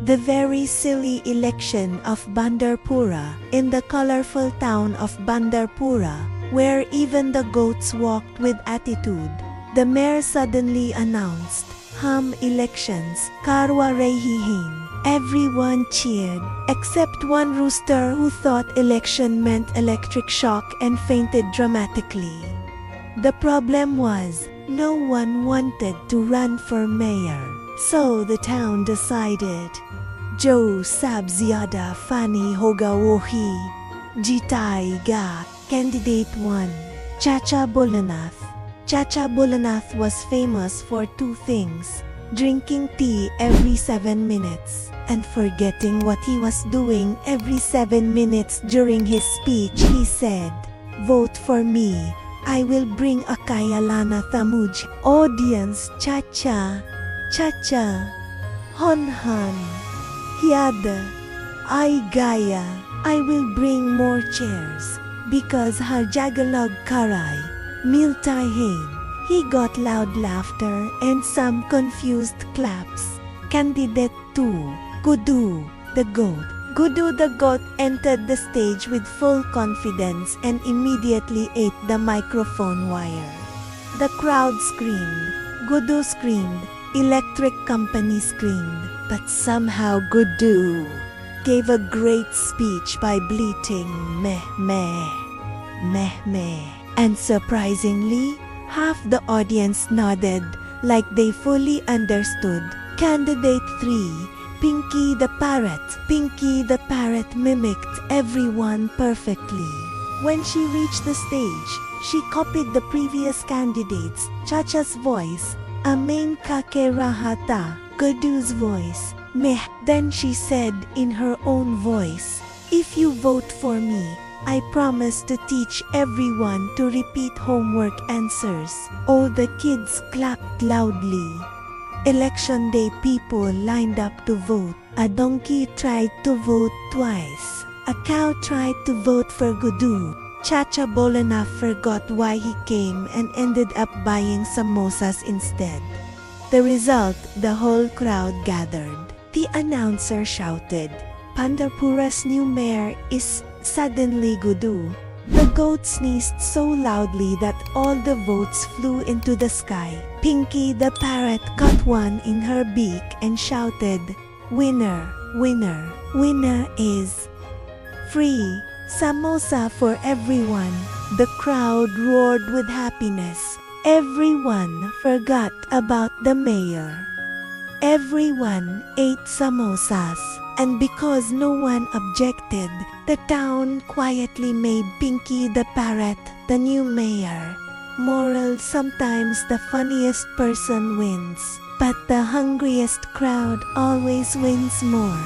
The very silly election of Bandarpura, in the colorful town of Bandarpura, where even the goats walked with attitude, the mayor suddenly announced, elections, Karwa Rehihin. Everyone cheered, except one rooster who thought election meant electric shock and fainted dramatically. The problem was, no one wanted to run for mayor, so the town decided, Jo Sab Zyada Fani Hoga Wohi, Jitaiga, Candidate 1, Chacha Bolanath. Chacha Bolanath was famous for two things: drinking tea every 7 minutes, and forgetting what he was doing every 7 minutes. During his speech he said, "Vote for me, I will bring a Kayalana Thamuj." Audience Chacha, Chacha, Hon Han, Hiada, I Gaya, I will bring more chairs, because har Jagalog Karai, Miltai Hain. He got loud laughter and some confused claps. Candidate 2, Gudu, the goat. Gudu the goat entered the stage with full confidence and immediately ate the microphone wire. The crowd screamed, Gudu screamed, electric company screamed, but somehow Gudu gave a great speech by bleating meh meh, meh meh. And surprisingly, half the audience nodded like they fully understood. Candidate 3, Pinky the parrot. Pinky the parrot mimicked everyone perfectly. When she reached the stage, she copied the previous candidates, Chacha's voice, Amain Kake Rahata, Gudu's voice, meh. Then she said in her own voice, "If you vote for me, I promise to teach everyone to repeat homework answers." Oh, the kids clapped loudly. Election day, people lined up to vote. A donkey tried to vote twice. A cow tried to vote for Gudu. Chacha Bolana forgot why he came and ended up buying samosas instead. The result, the whole crowd gathered. The announcer shouted, "Pandarpura's new mayor is suddenly Gudu." The goat sneezed so loudly that all the votes flew into the sky. Pinky the parrot got one in her beak and shouted, "Winner, winner, winner is free samosa for everyone." The crowd roared with happiness. Everyone forgot about the mayor. Everyone ate samosas, and because no one objected, the town quietly made Pinky the parrot the new mayor. Moral: sometimes the funniest person wins, but the hungriest crowd always wins more.